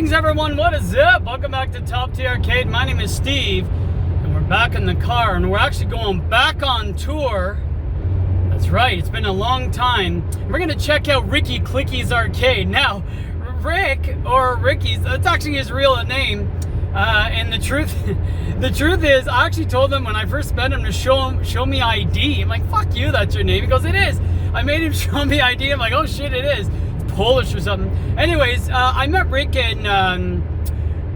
Greetings everyone, what is up? Welcome back to Top Tier Arcade. My name is Steve, and we're back in the car, and we're actually going back on tour. That's right, it's been a long time. We're gonna check out Ricky Clicky's arcade. Now, Rick, or Ricky's, that's actually his real name. And the truth is, I actually told him when I first met him to show me ID. I'm like, fuck you, that's your name. He goes, it is. I made him show me ID. I'm like, oh shit, it is. It's Polish or something. Anyways, I met Rick in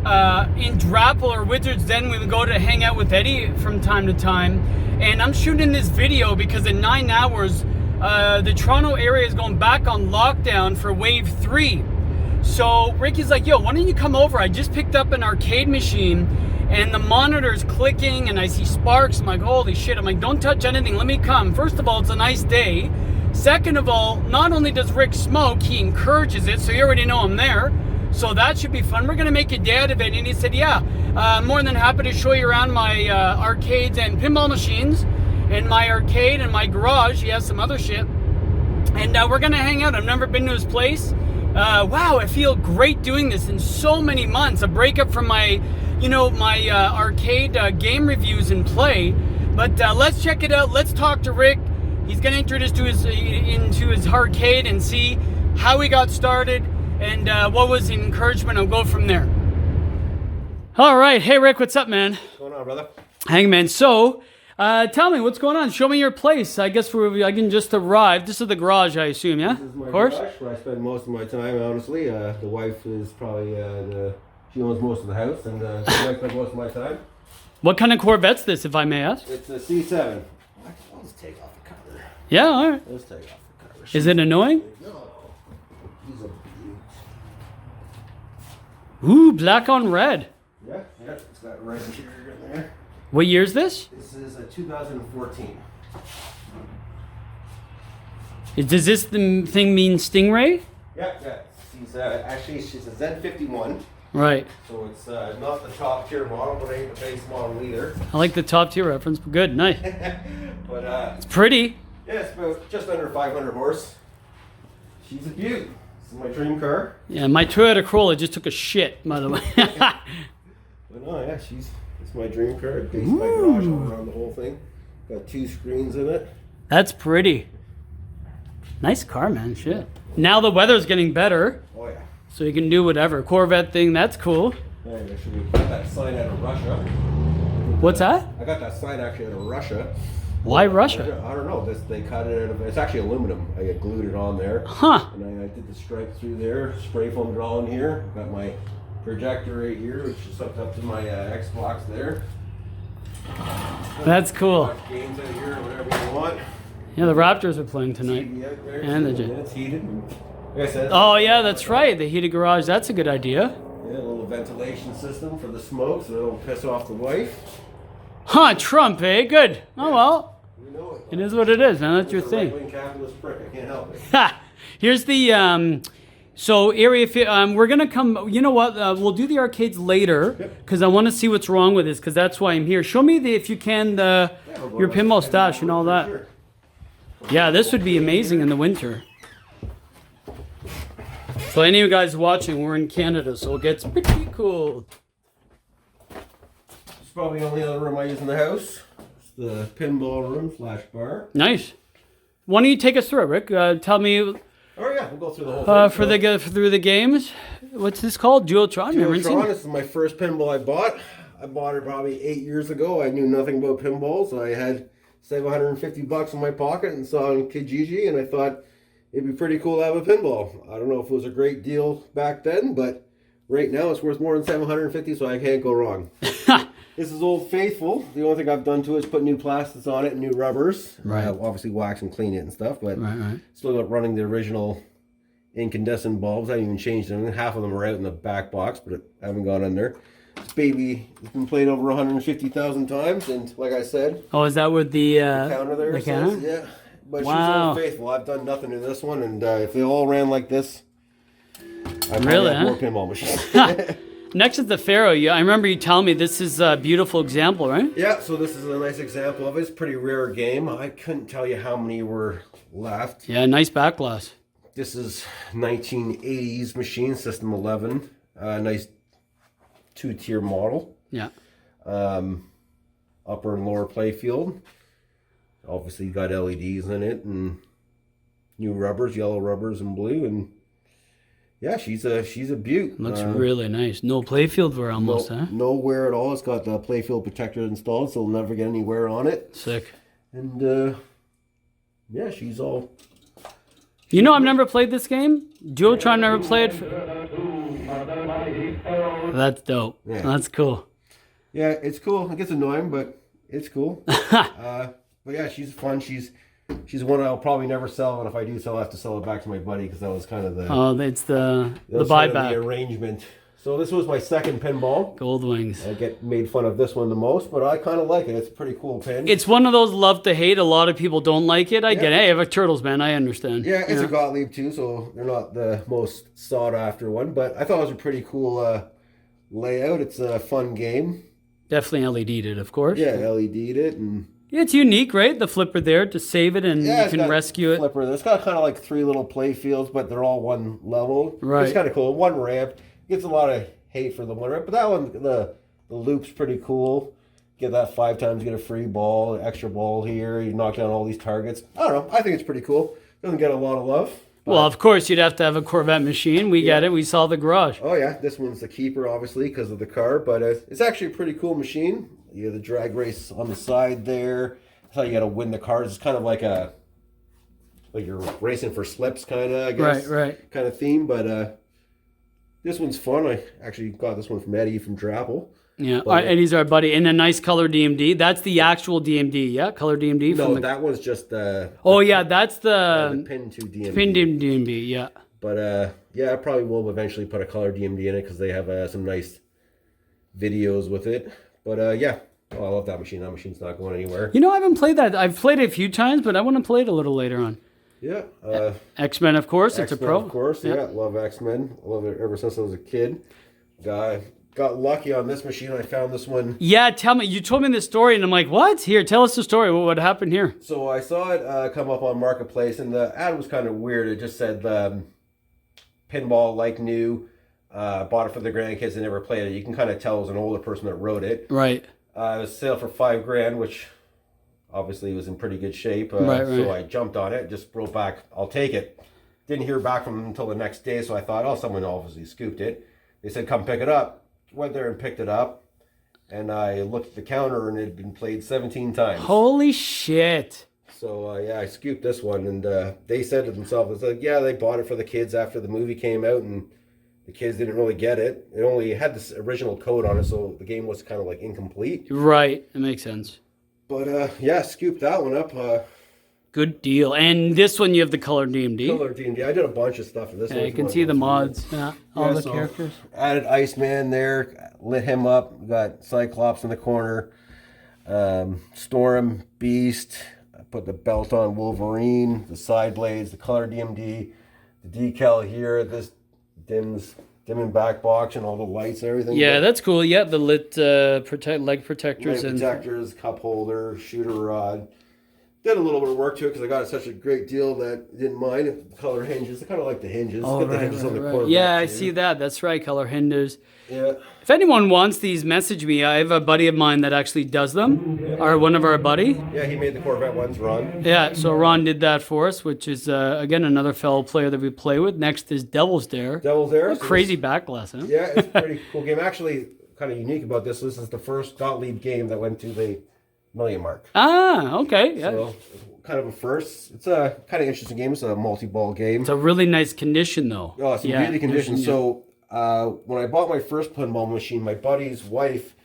Drapple or Wizards Den. We would go to hang out with Eddie from time to time. And I'm shooting this video because in 9 hours, the Toronto area is going back on lockdown for wave 3. So Ricky's like, yo, why don't you come over? I just picked up an arcade machine and the monitor's clicking and I see sparks. I'm like, holy shit. I'm like, don't touch anything. Let me come. First of all, it's a nice day. Second of all, not only does Rick smoke, he encourages it. So you already know I'm there. So that should be fun. We're going to make a day out of it. And he said, yeah, more than happy to show you around my arcades and pinball machines and my arcade and my garage. He has some other shit. And we're going to hang out. I've never been to his place. Wow, I feel great doing this in so many months. A breakup from my, my arcade game reviews and play. But let's check it out. Let's talk to Rick. He's going to introduce us into his arcade and see how he got started and what was the encouragement. I'll go from there. All right. Hey, Rick, what's up, man? What's going on, brother? Hey, man. So, tell me, what's going on? Show me your place. I guess I can just arrive. This is the garage, I assume, yeah? This is my of course. garage where I spend most of my time, honestly. The wife is probably, she owns most of the house, and I spend most of my time. What kind of Corvette's this, if I may ask? It's a C7. I'll just take off the cover. Yeah, all right. Let's take off the cover. Is it annoying? No. He's a beaut. Ooh, black on red. Yeah, it's got red interior in there. What year is this? This is a 2014. Does this thing mean Stingray? Yeah. She's a Z51. Right. So it's not the top tier model, but ain't the base model either. I like the top tier reference, but good, nice. But it's pretty. yeah, it's about just under 500 horse. She's a beaut. This is my dream car. Yeah, my Toyota Corolla just took a shit, by the way. But no, yeah, it's my dream car. It based my garage all around the whole thing. Got 2 screens in it. That's pretty. Nice car, man. Shit. Now the weather's getting better. Oh yeah. So you can do whatever. Corvette thing, that's cool. Yeah, actually, we got that sign out of Russia. What's that? I got that sign actually out of Russia. Why Russia? I don't know. They cut it out of. It's actually aluminum. I glued it on there. Huh. And I did the stripe through there. Spray foamed it all in here. Got my projector right here, which is hooked up to my Xbox there. That's cool. Watch games out here, whatever you want. Yeah, the Raptors are playing tonight. TV out there, And the it's heated. Like I said, Oh yeah, that's right. The heated garage. That's a good idea. yeah, a little ventilation system for the smoke, so it'll piss off the wife. Huh? Trump, eh? Good. Oh well. You know it. It is what it is, man. That's your It's a thing. right-wing capitalist prick. I can't help it. Ha! Here's the so area. We're gonna come. You know what? We'll do the arcades later because I want to see what's wrong with this because that's why I'm here. Show me if you can your pinball stash and all that. Sure. Yeah, this would be amazing in the winter. So any of you guys watching, we're in Canada, so it gets pretty cool. It's probably the only other room I use in the house. It's the pinball room / bar. Nice. Why don't you take us through it, Rick? Tell me Oh yeah, we'll go through the whole thing. through the games. What's this called? Dualtron. Dualtron, this is my first pinball I bought. I bought it probably 8 years ago. I knew nothing about pinball, so I had $750 in my pocket and saw it on Kijiji, and I thought it'd be pretty cool to have a pinball. I don't know if it was a great deal back then, but right now it's worth more than $750, so I can't go wrong. This is Old Faithful. The only thing I've done to it is put new plastics on it and new rubbers. Right. Obviously wax and clean it and stuff, but Right. still got running the original incandescent bulbs. I haven't even changed them. Half of them are out in the back box, but I haven't gone in there. This baby has been played over 150,000 times, and like I said, Oh, is that with the counter there the says, counter? yeah. But Wow. she's Old Faithful. I've done nothing to this one, and if they all ran like this, I'd Really, have more huh? pinball machines. Next is the Pharaoh. Yeah, I remember you telling me this is a beautiful example, right? Yeah, so this is a nice example of it. It's a pretty rare game. I couldn't tell you how many were left. Yeah, nice back glass. This is 1980s machine, System 11. Nice 2-tier model. Yeah. Upper and lower play field. Obviously got LEDs in it and new rubbers, yellow rubbers and blue, and yeah, she's a beaut. Looks really nice. No playfield wear almost, huh? No wear at all. It's got the playfield protector installed, so it'll never get any wear on it. Sick. And yeah, she's all. You know, I've never played this game. Duotron never played. That's dope. Yeah. That's cool. Yeah, it's cool. It gets annoying, but it's cool. But yeah, she's fun. She's one I'll probably never sell, and if I do sell, I have to sell it back to my buddy because that was kind of the it's the kind buyback. of the arrangement. So this was my second pinball. Gold wings. I get made fun of this one the most, but I kind of like it. It's a pretty cool pin. It's one of those love to hate. A lot of people don't like it. I get it. Hey, I have a Turtles, man. I understand. Yeah, it's a Gottlieb too, so they're not the most sought after one, but I thought it was a pretty cool layout. It's a fun game. Definitely LED'd it, of course. Yeah, LED'd it, and it's unique, right? The flipper there to save it, and you can rescue it. Flipper. It's got kind of like 3 little play fields, but they're all one level. Right. It's kind of cool. One ramp. Gets a lot of hate for the one ramp, but that one, the loop's pretty cool. Get that 5 times, get a free ball, extra ball here. You knock down all these targets. I don't know. I think it's pretty cool. Doesn't get a lot of love. Well, of course, you'd have to have a Corvette machine. We get it. We saw the garage. Oh, yeah. This one's the keeper, obviously, because of the car. But it's actually a pretty cool machine. You have the drag race on the side there. That's how you got to win the cars. It's kind of like you're racing for slips, kind of, I guess. Right. Kind of theme. But this one's fun. I actually got this one from Eddie from Drapple. Yeah, Eddie's our buddy. And a nice color DMD. That's the actual DMD, yeah? Color DMD? No, that one's just the... Oh, yeah, that's the Pin 2 DMD. Pin DMD, yeah. But, yeah, I probably will eventually put a color DMD in it because they have some nice videos with it. But, yeah. Oh, I love that machine. That machine's not going anywhere. You know, I haven't played that. I've played it a few times, but I want to play it a little later on. Yeah. X-Men, of course. It's a pro. Of course, yeah. Love X-Men. Love it ever since I was a kid. Got lucky on this machine. I found this one. Yeah, tell me. You told me the story, and I'm like, what? Here, tell us the story. What happened here? So I saw it come up on Marketplace, and the ad was kind of weird. It just said pinball like new. Bought it for the grandkids. They never played it. You can kind of tell it was an older person that wrote it. Right. It was sale for $5,000, which obviously was in pretty good shape. Right. So I jumped on it. Just wrote back, I'll take it. Didn't hear back from them until the next day, so I thought, oh, someone obviously scooped it. They said, come pick it up. Went there and picked it up, and I looked at the counter, and it had been played 17 times. Holy shit. So, yeah, I scooped this one, and they said to themselves, it's like, yeah, they bought it for the kids after the movie came out, and the kids didn't really get it. It only had this original code on it, so the game was kind of like incomplete. Right, that makes sense. But, yeah, scooped that one up. Good deal. And this one, you have the color DMD. Color DMD. I did a bunch of stuff for this one. Yeah, you can see the mods. Yeah, all the characters. Added Iceman there, lit him up. We got Cyclops in the corner. Storm, Beast. I put the belt on Wolverine, the side blades, the color DMD, the decal here. This dimming back box and all the lights and everything. Yeah, that's cool. Yeah, the lit leg protectors. Leg protectors, cup holder, shooter rod. Did a little bit of work to it because I got such a great deal that I didn't mind. The color hinges. I kind of like the hinges. Oh, got the hinges on the corner. Yeah, I see that. That's right, color hinges. Yeah. If anyone wants these, message me. I have a buddy of mine that actually does them, or one of our buddy. Yeah, he made the Corvette ones, Ron. Yeah, so Ron did that for us, which is, again, another fellow player that we play with. Next is Devil's Dare. Devil's Dare. A crazy back glass, huh? Yeah, it's a pretty cool game. Actually, kind of unique about this. This is the first Gottlieb game that went to the million mark. Ah, okay. Yeah. So, kind of a first. It's a kind of interesting game. It's a multi-ball game. It's a really nice condition, though. Oh, it's a beauty condition. Yeah. So, when I bought my first pinball machine, my buddy's wife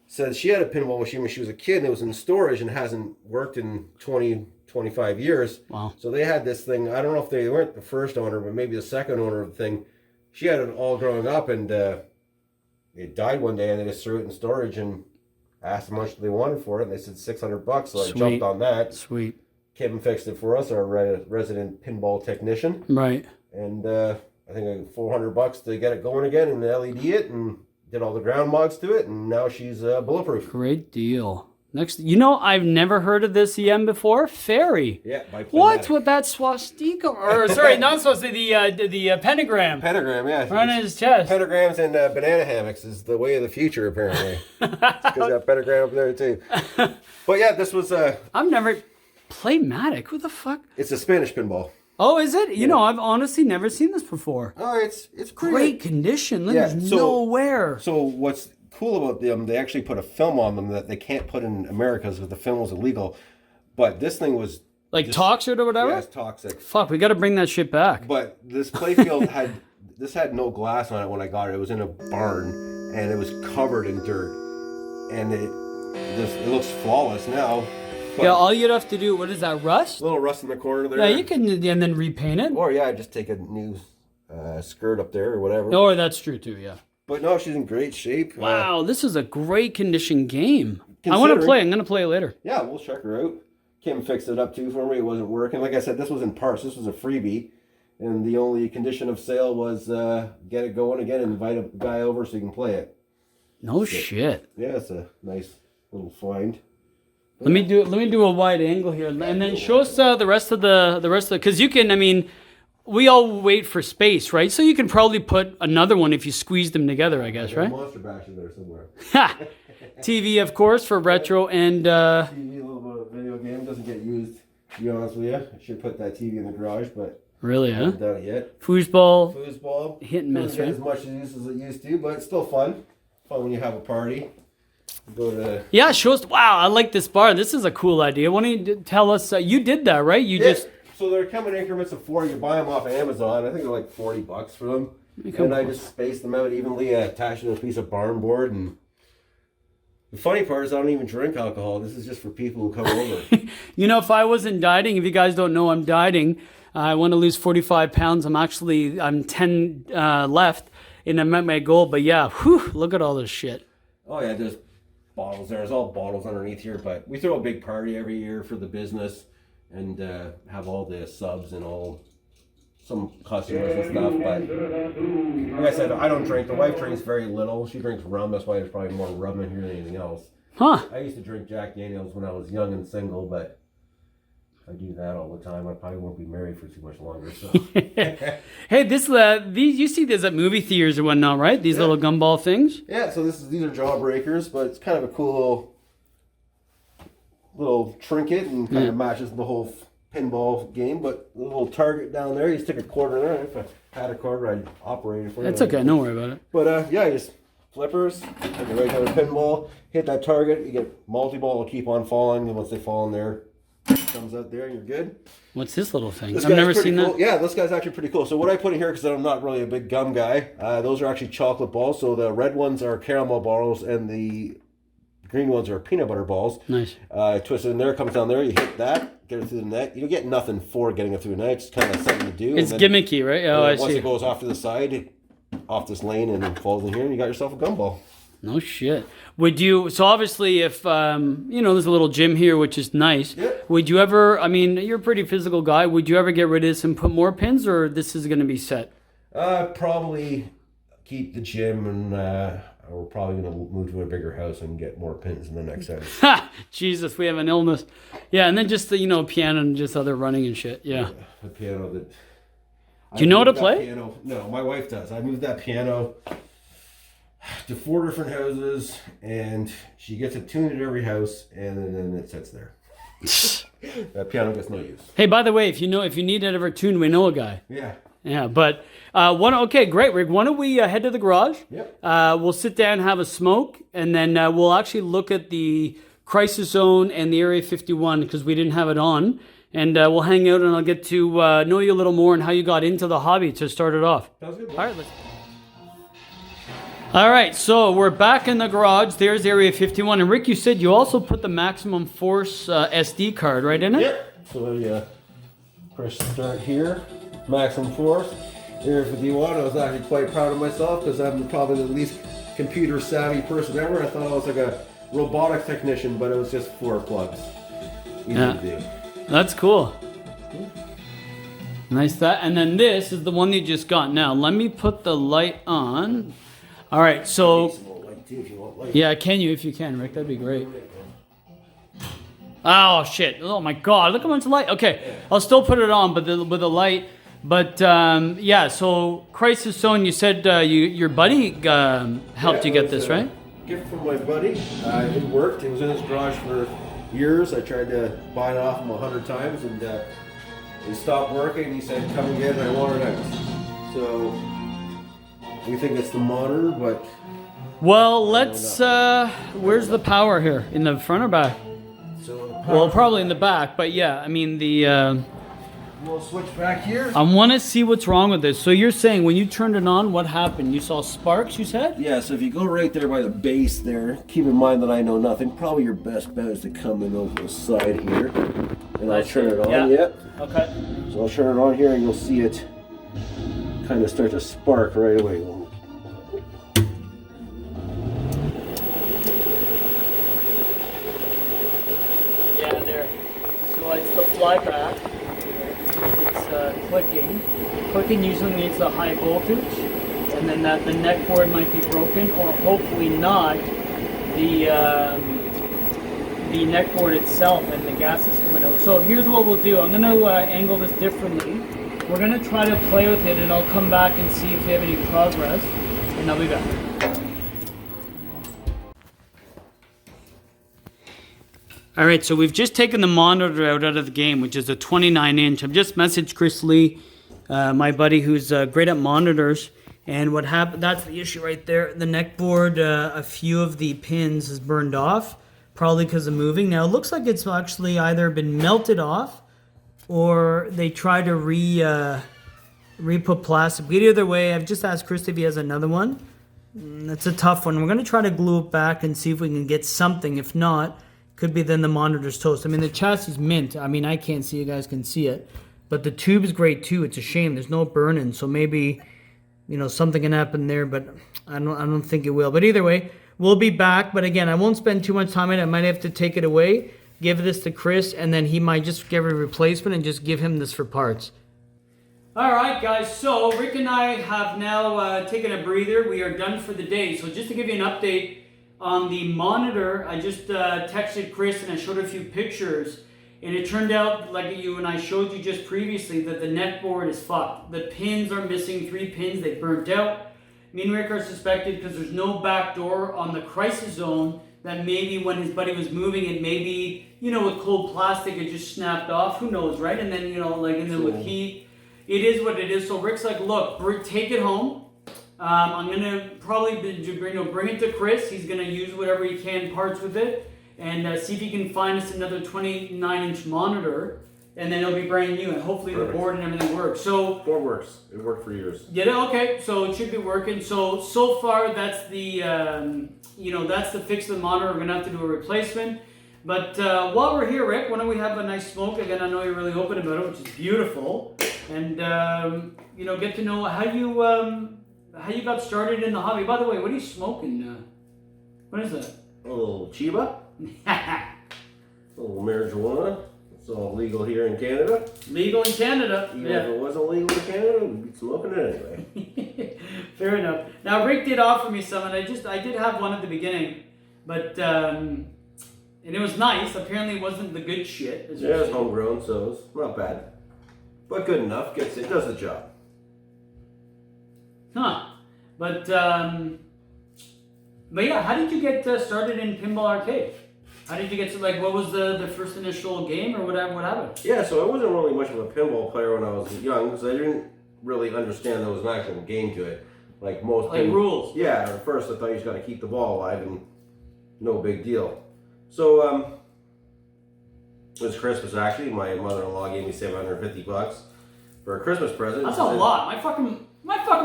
said she had a pinball machine when she was a kid, and it was in storage and hasn't worked in 20, 25 years. Wow. So they had this thing. I don't know if they weren't the first owner, but maybe the second owner of the thing. She had it all growing up, and it died one day, and they just threw it in storage and asked how much they wanted for it, and they said $600. So I jumped on that. Sweet. Kevin fixed it for us, our resident pinball technician. Right. And I think $400 to get it going again and LED it, and did all the ground mods to it, and now she's bulletproof. Great deal. Next, you know, I've never heard of this EM before. Fairy. Yeah, by What's Playmatic. with that swastika? Or sorry, not swastika. The pentagram. Pentagram, yeah. Right on his chest. Pentagrams and banana hammocks is the way of the future, apparently. Because that pentagram up there too. But yeah, this was I've never Playmatic. Who the fuck? it's a Spanish pinball. Oh, is it? You know, I've honestly never seen this before. Oh, it's Great condition. Yeah, There's so- no wear. So what's cool about them? They actually put a film on them that they can't put in America because the film was illegal. But this thing was Like toxic or whatever? yeah, it's toxic. Fuck, we got to bring that shit back. But this playfield had no glass on it when I got it. It was in a barn and it was covered in dirt, and it looks flawless now. But Yeah, all you'd have to do, what is that, rust? a little rust in the corner there. Yeah, you can, and then repaint it. Or yeah, just take a new skirt up there or whatever. Oh, that's true too, yeah. But no, she's in great shape. Wow, this is a great condition game. I want to play. I'm going to play it later. Yeah, we'll check her out. Kim fixed it up too for me. It wasn't working. Like I said, this was in parts. This was a freebie. And the only condition of sale was get it going again and invite a guy over so you can play it. No shit. Yeah, it's a nice little find. Let me do a wide angle here, and then show us the rest of the because you can. I mean, we all wait for space, right? So you can probably put another one if you squeeze them together, I guess, There's a right? Monster Bash in there somewhere. Ha! TV, of course, for retro and TV, a little bit of video game, doesn't get used, to be honest with you. I should put that TV in the garage, but really, I huh? haven't done it yet. Foosball. Foosball. Hit and miss, Doesn't get right? as much use as it used to, but it's still fun. Fun when you have a party. Go to... Yeah, show us. Wow, I like this bar. This is a cool idea. Why don't you tell us? You did that, right? You just. So they're coming in increments of 4. You buy them off Amazon. I think they're like $40 for them. And I just space them out evenly, attached to a piece of barn board. And the funny part is I don't even drink alcohol. This is just for people who come over. You know, if I wasn't dieting, if you guys don't know, I'm dieting. I want to lose 45 pounds. I'm 10 left, and I met my goal. But yeah, whew, look at all this shit. Oh yeah, there's bottles there. There's all bottles underneath here. But we throw a big party every year for the business and have all the subs and all some customers and stuff. But like I said, I don't drink. The wife drinks very little. She drinks rum. That's why there's probably more rum in here than anything else. Huh. I used to drink Jack Daniels when I was young and single, but if I do that all the time, I probably won't be married for too much longer. So Hey, these you see these at movie theaters or whatnot, right? These little gumball things. yeah, so these are jawbreakers, but it's kind of a cool little trinket and kind of matches the whole pinball game. But the little target down there, you stick a quarter in there. If I had a quarter, I'd operate it for you. That's okay. Don't worry about it. But yeah, just flippers, like a regular pinball, hit that target, you get multi-ball, will keep on falling, and once they fall in there, it comes out there and you're good. What's this little thing? This I've guy's never pretty seen cool. that. Yeah, this guy's actually pretty cool. So what I put in here, because I'm not really a big gum guy, those are actually chocolate balls. So the red ones are caramel balls and the green ones are peanut butter balls. Nice. Twist it in there, comes down there, you hit that, get it through the net. You don't get nothing for getting it through the net. It's kind of something to do. It's and then, gimmicky, right? Oh, I once see. it goes off to the side, off this lane, and then falls in here, and you got yourself a gumball. No shit. Would you? So obviously, if there's a little gym here, which is nice. Yep. Would you ever? I mean, you're a pretty physical guy. Would you ever get rid of this and put more pins, or this is going to be set? Probably keep the gym, and we're probably going to move to a bigger house and get more pins in the next house. Ha! Jesus, we have an illness. Yeah, and then just the piano and just other running and shit. Yeah. The piano that. Do you know how to moved that play? Piano, no, my wife does. I moved that piano to 4 different houses, and she gets it tuned at every house, and then it sits there. That piano gets no use. Hey, by the way, if you need it ever tuned, we know a guy. Yeah. Yeah, but okay, great, Rick. Why don't we head to the garage? Yep. We'll sit down, have a smoke, and then we'll actually look at the Crisis Zone and the Area 51 because we didn't have it on. And we'll hang out, and I'll get to know you a little more and how you got into the hobby to start it off. Sounds good. All right, so we're back in the garage. There's Area 51. And Rick, you said you also put the Maximum Force SD card right in it? Yep. So yeah, press start here. Maximum Force. Area 51. I was actually quite proud of myself because I'm probably the least computer savvy person ever. I thought I was like a robotic technician, but it was just 4 plugs. Easy to do. That's cool. Nice that. And then this is the one you just got. Now, let me put the light on. All right, so... Yeah, can you, if you can, Rick? That'd be great. Oh shit! Oh my god! Look how much light. Okay, I'll still put it on, but with a light. But yeah. So Crisis Zone. You said your buddy helped you get this, right? Gift from my buddy. It worked. It was in his garage for years. I tried to buy it off him 100 times, and it stopped working. He said, "Come and get it. I want it out." So we think it's the monitor, but well, let's. Where's the power here? In the front or back? So Well, probably in the back, but yeah. I mean the. we'll switch back here. I want to see what's wrong with this. So you're saying when you turned it on, what happened? You saw sparks, you said? Yeah, so if you go right there by the base there, keep in mind that I know nothing. Probably your best bet is to come in over the side here. And I'll turn it on. Yeah. Okay. So I'll turn it on here and you'll see it kind of start to spark right away. Yeah, there. So it's the flyback. It's clicking. Clicking usually means the high voltage, and then that the neck board might be broken, or hopefully not the neck board itself, and the gas is coming out. So here's what we'll do. I'm going to angle this differently. We're going to try to play with it, and I'll come back and see if we have any progress, and I'll be back. All right, so we've just taken the monitor out of the game, which is a 29-inch. I've just messaged Chris Lee, my buddy who's great at monitors. And what happened, that's the issue right there. The neck board, a few of the pins is burned off, probably because of moving. Now, it looks like it's actually either been melted off or they tried to re-put plastic. But either way, I've just asked Chris if he has another one. That's a tough one. We're going to try to glue it back and see if we can get something. If not, could be then the monitor's toast. I mean, the chassis is mint. I mean, I can't see. You guys can see it. But the tube is great, too. It's a shame. There's no burn-in. So maybe, you know, something can happen there. But I don't think it will. But either way, we'll be back. But again, I won't spend too much time on it. I might have to take it away, give this to Chris, and then he might just give a replacement and just give him this for parts. All right, guys. So Rick and I have now taken a breather. We are done for the day. So just to give you an update, on the monitor, I just texted Chris and I showed a few pictures, and it turned out, like you and I showed you just previously, that the neck board is fucked. The pins are missing, 3 pins, they burnt out. Me and Rick are suspected because there's no back door on the Crisis Zone, that maybe when his buddy was moving it, maybe, you know, with cold plastic, it just snapped off. Who knows, right? And then, you know, like, and then with heat, it is what it is. So Rick's like, look, take it home. I'm going to probably bring it to Chris. He's going to use whatever he can parts with it, and see if he can find us another 29-inch monitor, and then it'll be brand new, and hopefully the board and everything works. So board works. It worked for years. Get it? Okay, so it should be working. So far that's the you know, that's the fix of the monitor. We're going to have to do a replacement. But while we're here, Rick, why don't we have a nice smoke? Again, I know you're really open about it, which is beautiful, and you know, get to know how you got started in the hobby. By the way, what are you smoking? What is that? A little Chiba. A little marijuana. It's all legal here in Canada. Legal in Canada. Even if it wasn't legal in Canada, we'd be smoking it anyway. Fair enough. Now, Rick did offer me some, and I did have one at the beginning, but and it was nice. Apparently, it wasn't the good shit. Yeah, it's homegrown, so it's not bad, but good enough. It does the job. Huh. But yeah, how did you get started in Pinball Arcade? How did you get to, like, what was the first initial game, or what happened? Yeah, so I wasn't really much of a pinball player when I was young, because I didn't really understand there was an actual game to it. Like most rules. Yeah, at first I thought you just got to keep the ball alive, and no big deal. So it was Christmas, actually. My mother-in-law gave me $750 for a Christmas present. That's a lot. My fucking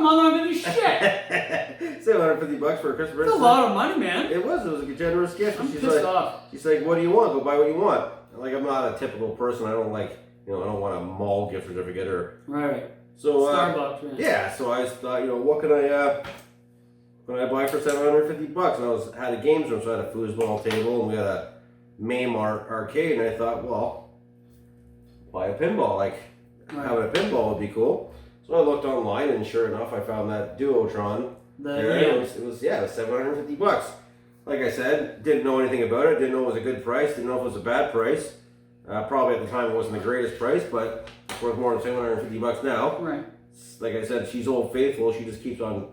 mother don't give me shit. $750 for a Christmas present. That's a lot of money, man. It was a generous gift. I'm pissed off. She's like, what do you want? Go buy what you want. And like, I'm not a typical person. I don't like, you know, I don't want a mall gift certificate or. Right. So Starbucks. Man. Yeah. So I just thought, you know, what can I buy for $750? And had a games room, so I had a foosball table, and we had a MAME arcade, and I thought, well, buy a pinball. Like, having a pinball would be cool. So I looked online, and sure enough, I found that Duotron. It was $750. like I said, didn't know anything about it. Didn't know it was a good price. Didn't know if it was a bad price. Probably at the time it wasn't the greatest price, but it's worth more than $750 now. Right. Like I said, she's Old Faithful. She just keeps on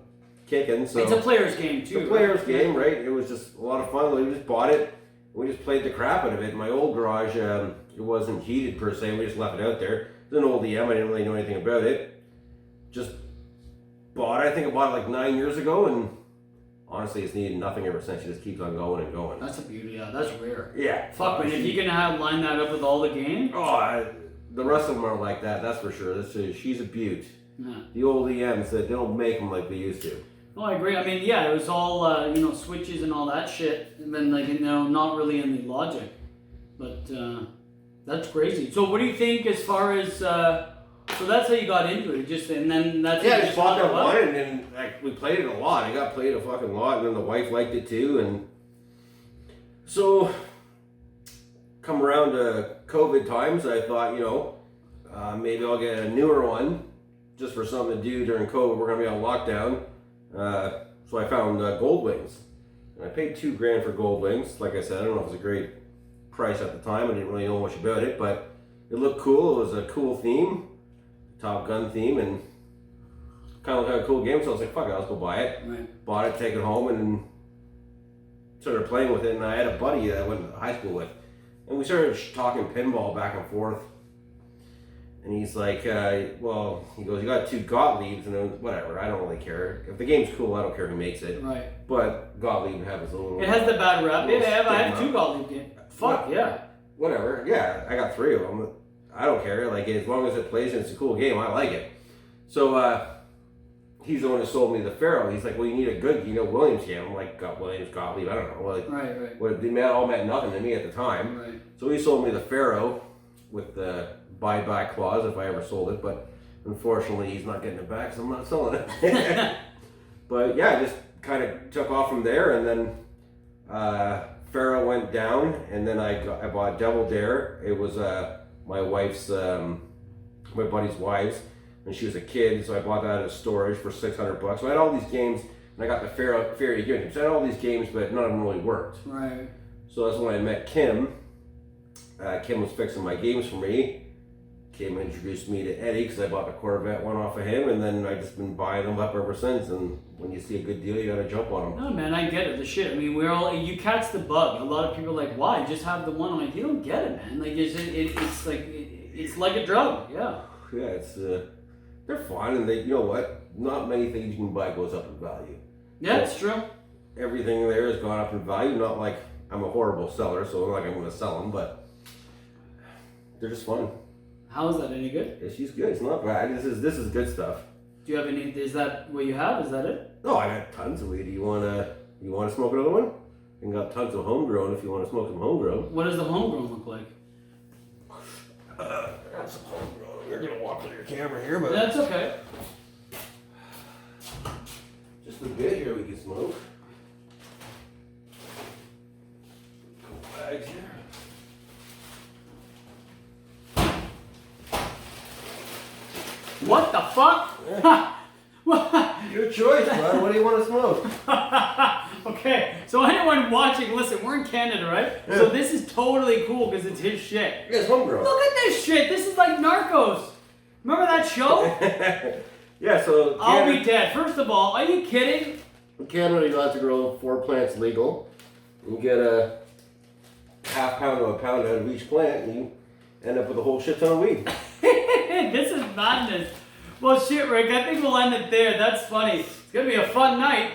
kicking. So it's a player's game too. It's a player's game, right? It was just a lot of fun. We just bought it. We just played the crap out of it. In my old garage, it wasn't heated per se. We just left it out there. It's an old EM. I didn't really know anything about it. Just bought it. I think I bought it like 9 years ago, and honestly, it's needed nothing ever since. It just keeps on going and going. That's a beauty. Yeah, that's rare. Yeah. Fuck, but if you can line that up with all the games. The rest of them are like that. That's for sure. She's a beaut. Yeah. The old EMs, they don't make them like they used to. No, I agree. I mean, yeah, it was all switches and all that shit, and then not really any logic, but that's crazy. So, what do you think as far as? So that's how you got into it, and then that's. Yeah, I just bought that one, and then we played it a lot. I got played a fucking lot, and then the wife liked it too, and so come around to COVID times, I thought, maybe I'll get a newer one just for something to do during COVID. We're gonna be on lockdown. So I found gold wings, and I paid $2,000 for gold wings. Like I said, I don't know if it was a great price at the time. I didn't really know much about it, but it looked cool. It was a cool theme, Top Gun theme, and kind of looked like a cool game. So I was like, fuck it, let's go buy it. Right. Bought it, take it home, and started playing with it. And I had a buddy that I went to high school with, and we started talking pinball back and forth. And he's like, he goes, you got 2 Gottliebs, and then whatever, I don't really care. If the game's cool, I don't care who makes it. Right. But Gottlieb have his own. It has the bad rep. I have 2 Gottlieb games. Fuck, yeah. Whatever, yeah, I got 3 of them. I don't care, like, as long as it plays and it's a cool game, I like it. So, he's the one who sold me the Pharaoh. He's like, well, you need a good, Williams game. I'm like, Williams, Gottlieb, I don't know. Like, right. Well, they all meant nothing to me at the time. Right. So he sold me the Pharaoh with the buyback clause if I ever sold it, but unfortunately he's not getting it back, so I'm not selling it. But yeah, I just kind of took off from there, and then Pharaoh went down, and then I bought Double Dare. It was my wife's, my buddy's wife's, and she was a kid, so I bought that as storage for $600. So I had all these games, and I got the Pharaoh given. So I had all these games, but none of them really worked. Right. So that's when I met Kim. Kim was fixing my games for me. Kim introduced me to Eddie because I bought the Corvette one off of him, and then I just been buying them up ever since. And when you see a good deal, you gotta jump on them. No, man, I get it. The shit. I mean, you catch the bug. A lot of people are like, why? Just have the one. I'm like, you don't get it, man. Like, it's like a drug. Yeah. Yeah, it's they're fun, and you know what? Not many things you can buy goes up in value. Yeah, it's true. Everything there has gone up in value. Not like I'm a horrible seller, so not like I'm gonna sell them, but they're just fun. How is that? Any good? Yeah, she's good. It's not bad. This is good stuff. Do you have any? Is that what you have? Is that it? No, I got tons of weed. You wanna smoke another one? And got tons of homegrown if you want to smoke some homegrown. What does the homegrown look like? That's some homegrown. You're gonna walk through your camera here, but That's okay. just a bit here we can smoke. Couple bags here. What the fuck? Your choice, bud. What do you want to smoke? Okay, so anyone watching, listen, we're in Canada, right? Yeah. So this is totally cool because it's his shit. Yeah, it's homegrown. Look at this shit. This is like Narcos. Remember that show? Yeah, so I'll be dead. First of all, are you kidding? in Canada, you have to grow 4 plants legal. You get a half pound to a pound out of each plant, and you end up with a whole shit ton of weed. This is madness. Well, shit, Rick, I think we'll end it there. That's funny. It's going to be a fun night.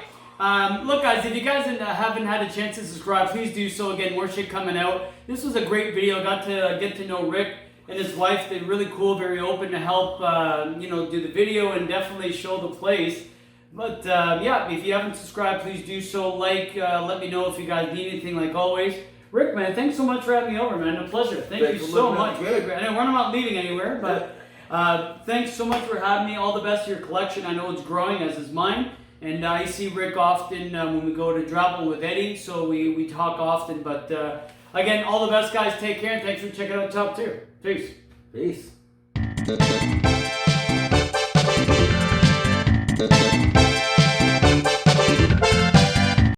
Look, guys, if you guys haven't had a chance to subscribe, please do so. Again, more shit coming out. This was a great video. Got to get to know Rick and his wife. They're really cool, very open to help, do the video and definitely show the place. But, yeah, if you haven't subscribed, please do so. Let me know if you guys need anything, like always. Rick, man, thanks so much for having me over, man. A pleasure. Thank you so much. Really great. I know we're not leaving anywhere, but thanks so much for having me. All the best to your collection. I know it's growing, as is mine. And I see Rick often when we go to travel with Eddie, so we talk often. But again, all the best, guys. Take care, and thanks for checking out Top Tier. Peace. Peace.